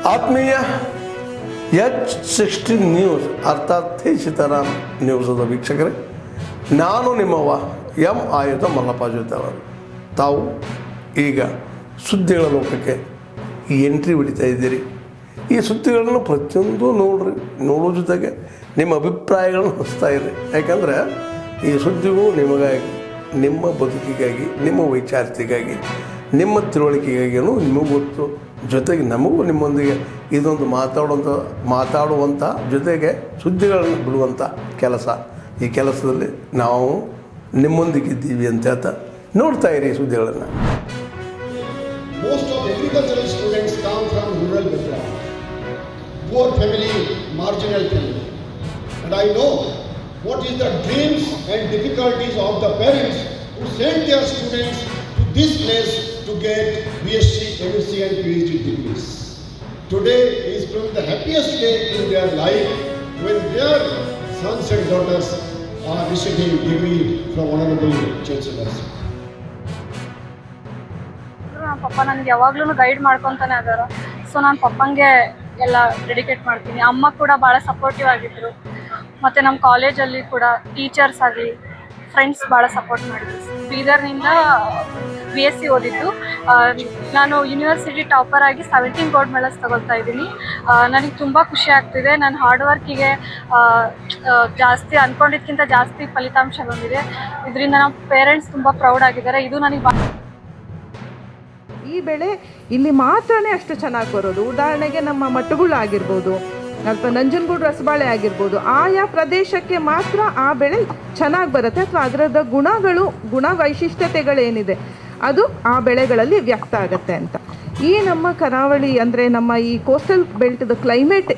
ಆತ್ಮೀಯ H16 news ಅರ್ಥಾತ್ ಸೀತಾರಾಮ್ ನ್ಯೂಸದ ವೀಕ್ಷಕರೇ, ನಾನು ನಿಮ್ಮವ ಎಂ ಆಯುಧ ಮಲ್ಲಪ್ಪ ಜೊತೆಯವರು. ತಾವು ಈಗ ಸುದ್ದಿಗಳ ಲೋಕಕ್ಕೆ ಎಂಟ್ರಿ ಹೊಡಿತಾ ಇದ್ದೀರಿ. ಈ ಸುದ್ದಿಗಳನ್ನು ಪ್ರತಿಯೊಂದು ನೋಡೋ ಜೊತೆಗೆ ನಿಮ್ಮ ಅಭಿಪ್ರಾಯಗಳನ್ನು ಹಚ್ತಾ ಇರಿ. ಯಾಕಂದರೆ ಈ ಸುದ್ದಿಗಳು ನಿಮಗಾಗಿ, ನಿಮ್ಮ ಬದುಕಿಗಾಗಿ, ನಿಮ್ಮ ವೈಚಾರಿಕೆಗಾಗಿ, ನಿಮ್ಮ ತಿಳುವಳಿಕೆಗಾಗಿಯೂ ನಿಮಗೂ ಗೊತ್ತು. ಜೊತೆಗೆ ನಮಗೂ ನಿಮ್ಮೊಂದಿಗೆ ಇದೊಂದು ಮಾತಾಡುವಂಥ ಜೊತೆಗೆ ಸುದ್ದಿಗಳನ್ನು ಬಿಡುವಂಥ ಕೆಲಸ. ಈ ಕೆಲಸದಲ್ಲಿ ನಾವು ನಿಮ್ಮೊಂದಿಗಿದ್ದೀವಿ ಅಂತ ಹೇಳ್ತಾ ನೋಡ್ತಾ ಇರಿ ಸುದ್ದಿಗಳನ್ನು. Most of agricultural students come from rural background, poor family, marginal family, and I know what is the dreams and difficulties of the parents who send their students to this place to get BSc, MSc and PhD degrees. Today is probably the happiest day in their life when their sons and daughters are receiving degree from honorable chancellors. ನಮ್ಮ ಪಪ್ಪ ನನಗೆ ಯಾವಾಗ್ಲೂ guide ಮಾಡ್ಕೊತಾನೆ ಅದಾರ. So ನಾನು ಪಪ್ಪಂಗೆ ಎಲ್ಲ dedicate ಮಾಡ್ತೀನಿ. ಅಮ್ಮ ಕೂಡ ಭಾಳ ಸಪೋರ್ಟಿವ್ ಆಗಿದ್ರು. ಮತ್ತು ನಮ್ಮ ಕಾಲೇಜಲ್ಲಿ ಕೂಡ ಟೀಚರ್ಸ್ ಆಗಲಿ, ಫ್ರೆಂಡ್ಸ್ ಭಾಳ ಸಪೋರ್ಟ್ ಮಾಡಿದ್ರು. ಬೀದರ್ನಿಂದ BSc ಓದಿದ್ದು. ನಾನು ಯೂನಿವರ್ಸಿಟಿ ಟಾಪರ್ ಆಗಿ 17 ಗೋಲ್ಡ್ ಮೆಡಲ್ಸ್ ತಗೊಳ್ತಾ ಇದ್ದೀನಿ. ನನಗೆ ತುಂಬ ಖುಷಿ ಆಗ್ತಿದೆ. ನನ್ನ ಹಾರ್ಡ್ ವರ್ಕಿಗೆ ಜಾಸ್ತಿ ಅಂದ್ಕೊಂಡಿದ್ದಕ್ಕಿಂತ ಜಾಸ್ತಿ ಫಲಿತಾಂಶ ಬಂದಿದೆ. ಇದರಿಂದ ನಮ್ಮ ಪೇರೆಂಟ್ಸ್ ತುಂಬ ಪ್ರೌಡ್ ಆಗಿದ್ದಾರೆ. ಇದು ನನಗೆ ಈ ಬೆಳೆ ಇಲ್ಲಿ ಮಾತ್ರನೇ ಅಷ್ಟು ಚೆನ್ನಾಗಿ ಬರೋದು. ಉದಾಹರಣೆಗೆ ನಮ್ಮ ಮಟ್ಟುಗಳು ಆಗಿರ್ಬೋದು ಅಥವಾ ನಂಜನಗೂಡು ರಸಬಾಳೆ ಆಗಿರ್ಬೋದು, ಆಯಾ ಪ್ರದೇಶಕ್ಕೆ ಮಾತ್ರ ಆ ಬೆಳೆ ಚೆನ್ನಾಗಿ ಬರುತ್ತೆ ಅಥವಾ ಅದರದ ಗುಣ ವೈಶಿಷ್ಟ್ಯತೆಗಳೇನಿದೆ ಅದು ಆ ಬೆಳೆಗಳಲ್ಲಿ ವ್ಯಕ್ತ ಆಗುತ್ತೆ ಅಂತ. ಈ ನಮ್ಮ ಕರಾವಳಿ ಅಂದರೆ ನಮ್ಮ ಈ ಕೋಸ್ಟಲ್ ಬೆಲ್ಟ್ದ ಕ್ಲೈಮೇಟ್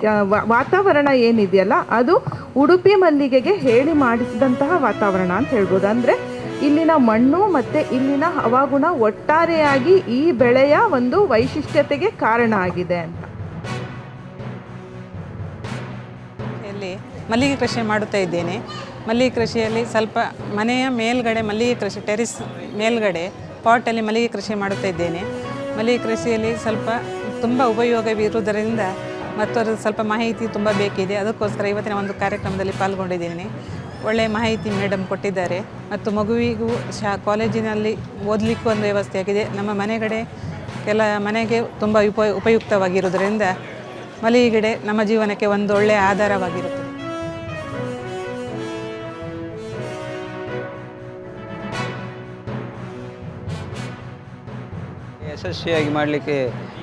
ವಾತಾವರಣ ಏನಿದೆಯಲ್ಲ, ಅದು ಉಡುಪಿ ಮಲ್ಲಿಗೆಗೆ ಹೇಳಿ ಮಾಡಿಸಿದಂತಹ ವಾತಾವರಣ ಅಂತ ಹೇಳ್ಬೋದು. ಅಂದರೆ ಇಲ್ಲಿನ ಮಣ್ಣು ಮತ್ತು ಇಲ್ಲಿನ ಹವಾಗುಣ ಒಟ್ಟಾರೆಯಾಗಿ ಈ ಬೆಳೆಯ ಒಂದು ವೈಶಿಷ್ಟ್ಯತೆಗೆ ಕಾರಣ ಆಗಿದೆ ಅಂತ. ಮಲ್ಲಿಗೆ ಕೃಷಿ ಮಾಡುತ್ತಾ ಇದ್ದೇನೆ. ಮಲ್ಲಿಗೆ ಕೃಷಿಯಲ್ಲಿ ಸ್ವಲ್ಪ ಮನೆಯ ಮೇಲ್ಗಡೆ ಮಲ್ಲಿಗೆ ಕೃಷಿ, ಟೆರಿಸ್ ಮೇಲ್ಗಡೆ ಪಾಟಲ್ಲಿ ಮಲ್ಲಿಗೆ ಕೃಷಿ ಮಾಡುತ್ತಾ ಇದ್ದೇನೆ. ಮಲ್ಲಿಗೆ ಕೃಷಿಯಲ್ಲಿ ಸ್ವಲ್ಪ ತುಂಬ ಉಪಯೋಗವಿರುವುದರಿಂದ ಮತ್ತು ಅದು ಸ್ವಲ್ಪ ಮಾಹಿತಿ ತುಂಬ ಬೇಕಿದೆ. ಅದಕ್ಕೋಸ್ಕರ ಇವತ್ತಿನ ಒಂದು ಕಾರ್ಯಕ್ರಮದಲ್ಲಿ ಪಾಲ್ಗೊಂಡಿದ್ದೇನೆ. ಒಳ್ಳೆಯ ಮಾಹಿತಿ ಮೇಡಮ್ ಕೊಟ್ಟಿದ್ದಾರೆ. ಮತ್ತು ಮಗುವಿಗೂ ಕಾಲೇಜಿನಲ್ಲಿ ಓದಲಿಕ್ಕೂ ಒಂದು ವ್ಯವಸ್ಥೆ ಆಗಿದೆ. ನಮ್ಮ ಮನೆಗೆ ತುಂಬ ಉಪಯುಕ್ತವಾಗಿರುವುದರಿಂದ ಮಲ್ಲಿಗೆ ಗಿಡ ನಮ್ಮ ಜೀವನಕ್ಕೆ ಒಂದು ಒಳ್ಳೆಯ ಆಧಾರವಾಗಿರುತ್ತದೆ. ಯಶಸ್ವಿಯಾಗಿ ಮಾಡಲಿಕ್ಕೆ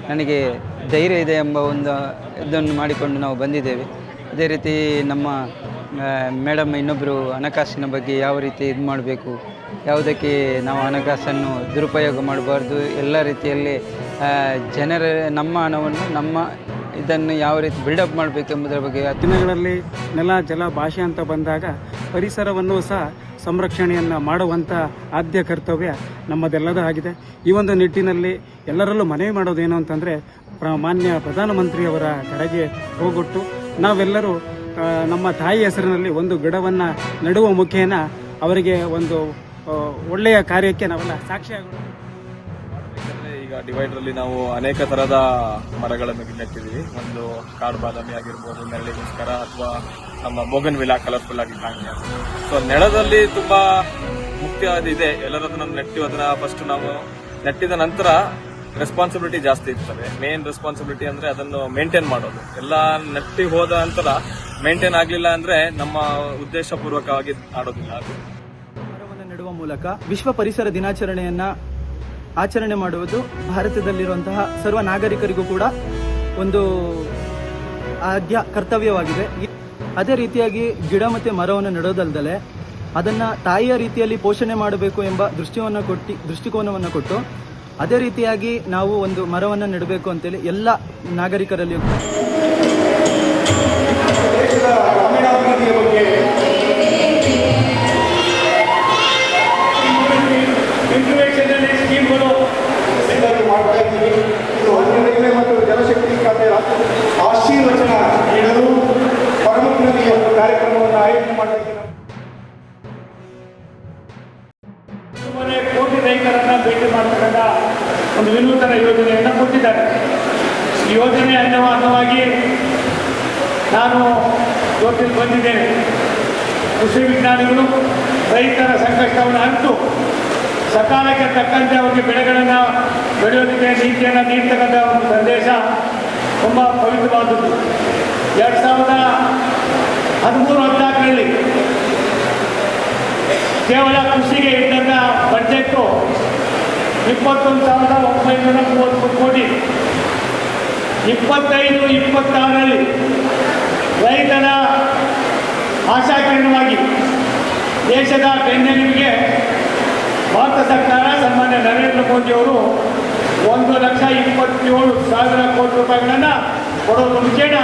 ನನಗೆ ಧೈರ್ಯ ಇದೆ ಎಂಬ ಇದನ್ನು ಮಾಡಿಕೊಂಡು ನಾವು ಬಂದಿದ್ದೇವೆ. ಅದೇ ರೀತಿ ನಮ್ಮ ಮೇಡಮ್ ಇನ್ನೊಬ್ಬರು ಹಣಕಾಸಿನ ಬಗ್ಗೆ ಯಾವ ರೀತಿ ಇದು ಮಾಡಬೇಕು, ಯಾವುದಕ್ಕೆ ನಾವು ಹಣಕಾಸನ್ನು ದುರುಪಯೋಗ ಮಾಡಬಾರ್ದು, ಎಲ್ಲ ರೀತಿಯಲ್ಲಿ ನಮ್ಮ ಹಣವನ್ನು ಇದನ್ನು ಯಾವ ರೀತಿ ಬಿಲ್ಡಪ್ ಮಾಡಬೇಕು ಎಂಬುದರ ಬಗ್ಗೆ. ದಿನಗಳಲ್ಲಿ ನೆಲ ಜಲ ಭಾಷೆ ಅಂತ ಬಂದಾಗ ಪರಿಸರವನ್ನು ಸಹ ಸಂರಕ್ಷಣೆಯನ್ನು ಮಾಡುವಂಥ ಆದ್ಯ ಕರ್ತವ್ಯ ನಮ್ಮದೆಲ್ಲದೂ ಆಗಿದೆ. ಈ ಒಂದು ನಿಟ್ಟಿನಲ್ಲಿ ಎಲ್ಲರಲ್ಲೂ ಮನವಿ ಮಾಡೋದೇನು ಅಂತಂದರೆ, ಮಾನ್ಯ ಪ್ರಧಾನಮಂತ್ರಿಯವರ ಕಡೆಗೆ ಹೋಗೊಟ್ಟು ನಾವೆಲ್ಲರೂ ನಮ್ಮ ತಾಯಿ ಹೆಸರಿನಲ್ಲಿ ಒಂದು ಗಿಡವನ್ನು ನೆಡುವ ಮುಖೇನ ಅವರಿಗೆ ಒಂದು ಒಳ್ಳೆಯ ಕಾರ್ಯಕ್ಕೆ ನಾವೆಲ್ಲ ಸಾಕ್ಷಿಯಾಗೋಣ. ಈಗ ಡಿವೈಡ್ರಲ್ಲಿ ನಾವು ಅನೇಕ ಥರದ ಮರಗಳನ್ನು ನೆಟ್ಟಿದ್ದೀವಿ. ಒಂದು ಕಾಡು ಬಾದಾಮಿ ಆಗಿರ್ಬೋದು, ನೆರಳಿಗೋಸ್ಕರ, ಅಥವಾ ನಮ್ಮ ಬೋಗನ್ ವಿಲಾ ಕಲರ್ಫುಲ್ ಆಗಿ ಕಾಣಿಕೆ. ಸೊ ನೆಲದಲ್ಲಿ ತುಂಬಾ ಮುಖ್ಯವಾದಿದೆ. ಎಲ್ಲರದನ್ನು ನೆಟ್ಟು ಅದನ್ನ ಫಸ್ಟ್ ನಾವು ನೆಟ್ಟಿದ ನಂತರ ರೆಸ್ಪಾನ್ಸಿಬಿಲಿಟಿ ಜಾಸ್ತಿ ಇರ್ತದೆ. ಮೇನ್ ರೆಸ್ಪಾನ್ಸಿಬಿಲಿಟಿ ಅಂದ್ರೆ ಅದನ್ನು ಮೇಂಟೈನ್ ಮಾಡೋದು. ಎಲ್ಲ ನೆಟ್ಟಿ ಹೋದ ನಂತರ ಮೇಂಟೈನ್ ಆಗಲಿಲ್ಲ ಅಂದ್ರೆ ನಮ್ಮ ಉದ್ದೇಶ ಪೂರ್ವಕವಾಗಿ ಆಡೋದಿಲ್ಲ. ಮರವನ್ನು ನೆಡುವ ಮೂಲಕ ವಿಶ್ವ ಪರಿಸರ ದಿನಾಚರಣೆಯನ್ನ ಆಚರಣೆ ಮಾಡುವುದು ಭಾರತದಲ್ಲಿರುವಂತಹ ಸರ್ವ ನಾಗರಿಕರಿಗೂ ಕೂಡ ಒಂದು ಆದ್ಯ ಕರ್ತವ್ಯವಾಗಿದೆ. ಅದೇ ರೀತಿಯಾಗಿ ಗಿಡ ಮತ್ತು ಮರವನ್ನು ನೆಡೋದಲ್ಲದೆ ಅದನ್ನು ತಾಯಿಯ ರೀತಿಯಲ್ಲಿ ಪೋಷಣೆ ಮಾಡಬೇಕು ಎಂಬ ದೃಷ್ಟಿಕೋನವನ್ನು ಕೊಟ್ಟು ಅದೇ ರೀತಿಯಾಗಿ ನಾವು ಒಂದು ಮರವನ್ನು ನೆಡಬೇಕು ಅಂತೇಳಿ ಎಲ್ಲ ನಾಗರಿಕರಲ್ಲಿ ಮತ್ತು ಜಲಶಕ್ತಿ ಖಾತೆ ಆಶೀರ್ವಚನ ನೀಡಲು ಪರಮಜ್ಞಾನಿಯ ಕಾರ್ಯಕ್ರಮವನ್ನು ಆಯೋಜನೆ ಮಾಡಲಿಕ್ಕೆ ಕೋಟಿ ರೈತರನ್ನ ಭೇಟಿ ಮಾಡತಕ್ಕಂಥ ಒಂದು ವಿನೂತನ ಯೋಜನೆಯನ್ನು ಕೊಟ್ಟಿದ್ದಾರೆ. ಯೋಜನೆ ಅಂಗವಾಗಿ ನಾನು ಇವತ್ತಿಗೆ ಬಂದಿದ್ದೇನೆ. ಕೃಷಿ ವಿಜ್ಞಾನಿಗಳು ರೈತರ ಸಂಕಷ್ಟವನ್ನು ಅರಿತು ಸಕಾಲಕ್ಕೆ ತಕ್ಕಂತೆ ಅವರಿಗೆ ಬೆಳೆಗಳನ್ನು ಬೆಳೆಯೋದಕ್ಕೆ ನೀತಿಯನ್ನು ನೀಡ್ತಕ್ಕಂಥ ಒಂದು ಸಂದೇಶ ತುಂಬ ಪವಿತ್ರವಾದದ್ದು. 2013-14ರಲ್ಲಿ ಕೇವಲ ಕೃಷಿಗೆ ಇದ್ದಂಥ ಬಡ್ಜೆಟ್ಟು 21,933 ಕೋಟಿ. 25-26ರಲ್ಲಿ ರೈತರ ಆಶಾಕಿರಣವಾಗಿ ದೇಶದ ಬೆನ್ನೆಲುಬಿಗೆ ಭಾರತ ಸರ್ಕಾರ ಸನ್ಮಾನ್ಯ ನರೇಂದ್ರ ಮೋದಿಯವರು 1,27,000 ಕೋಟಿ ರೂಪಾಯಿಗಳನ್ನು ಕೊಡೋದ್ರ ಮುಖೇನ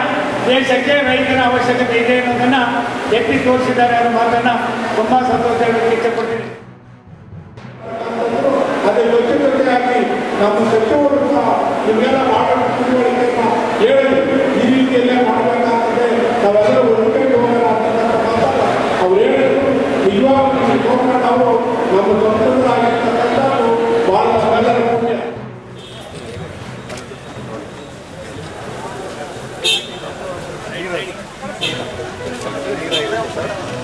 ದೇಶಕ್ಕೆ ರೈತರ ಅವಶ್ಯಕತೆ ಇದೆ ಅನ್ನೋದನ್ನು ಎತ್ತಿ ತೋರಿಸಿದ್ದಾರೆ ಅನ್ನೋ ಮಾತನ್ನು ತುಂಬ ಸಂತೋಷ ಹೇಳೋದಕ್ಕೆ ಇಷ್ಟಪಡ್ತೀನಿ. ಅದೇ ಜೊತೆಯಾಗಿ ನಮ್ಮ ಸಚಿವರು ಸಹ ಇವೆಲ್ಲ ತಿಳುವಳಿಕೆಯನ್ನು ಹೇಳಿ ಈ ರೀತಿಯಲ್ಲೇ ಮಾಡಬೇಕಾಗ್ತದೆ, ನಾವೆಲ್ಲರೂ ಒಟ್ಟಿಗೆ ಹೋಗೋಣ ಅಂತಕ್ಕಂಥ ಮಾತನ್ನು ಅವ್ರು ಹೇಳಿದ್ರು. ನಿಜವಾಗ್ಲೂ ನಮಗೆ ಹೋಗೋಣ, ನಾವು ನಮ್ಮ ಸಂತೃಪ್ತರಾಗಿರ್ತಕ್ಕಂಥದ್ದು ಭಾಳ ನಮ್ಮೆಲ್ಲರ ಪುಣ್ಯ.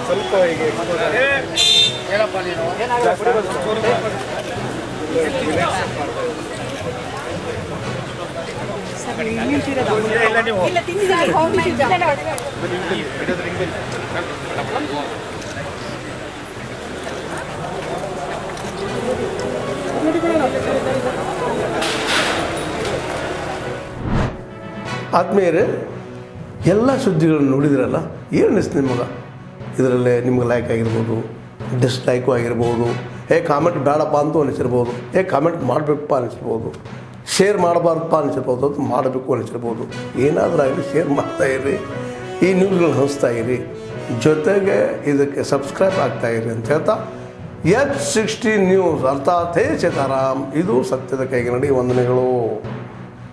ಸ್ವಲ್ಪ ಹೀಗೆ ಹೇಳಪ್ಪ ನೀನು ಆದ್ಮೇಲೆ ಎಲ್ಲ ಸುದ್ದಿಗಳನ್ನು ನೋಡಿದ್ರಲ್ಲ, ಏನು ಅನಿಸ್ತು ನಿಮಗೆ? ಇದರಲ್ಲೇ ನಿಮ್ಗೆ ಲೈಕ್ ಆಗಿರ್ಬೋದು, ಡಿಸ್ಲೈಕು ಆಗಿರ್ಬೋದು, ಕಾಮೆಂಟ್ ಬೇಡಪ್ಪ ಅಂತೂ ಅನಿಸಿರ್ಬೋದು, ಕಾಮೆಂಟ್ ಮಾಡಬೇಕಪ್ಪ ಅನಿಸಿರ್ಬೋದು, ಶೇರ್ ಮಾಡಬಾರ್ದಪ್ಪ ಅನಿಸಿರ್ಬೋದು, ಅದು ಮಾಡಬೇಕು ಅನಿಸಿರ್ಬೋದು. ಏನಾದರೂ ಆಗಲಿ ಶೇರ್ ಮಾಡ್ತಾಯಿರಿ, ಈ ನ್ಯೂಸ್ಗಳನ್ನ ಹಂಚ್ತಾಯಿರಿ, ಜೊತೆಗೆ ಇದಕ್ಕೆ ಸಬ್ಸ್ಕ್ರೈಬ್ ಆಗ್ತಾಯಿರಿ ಅಂತ ಹೇಳ್ತಾ H16 ನ್ಯೂಸ್ ಅರ್ಥಾತ್ ಹೇ ಸೀತಾರಾಮ್, ಇದು ಸತ್ಯದ ಕೈಗೆ ನಡಿ. ವಂದನೆಗಳು.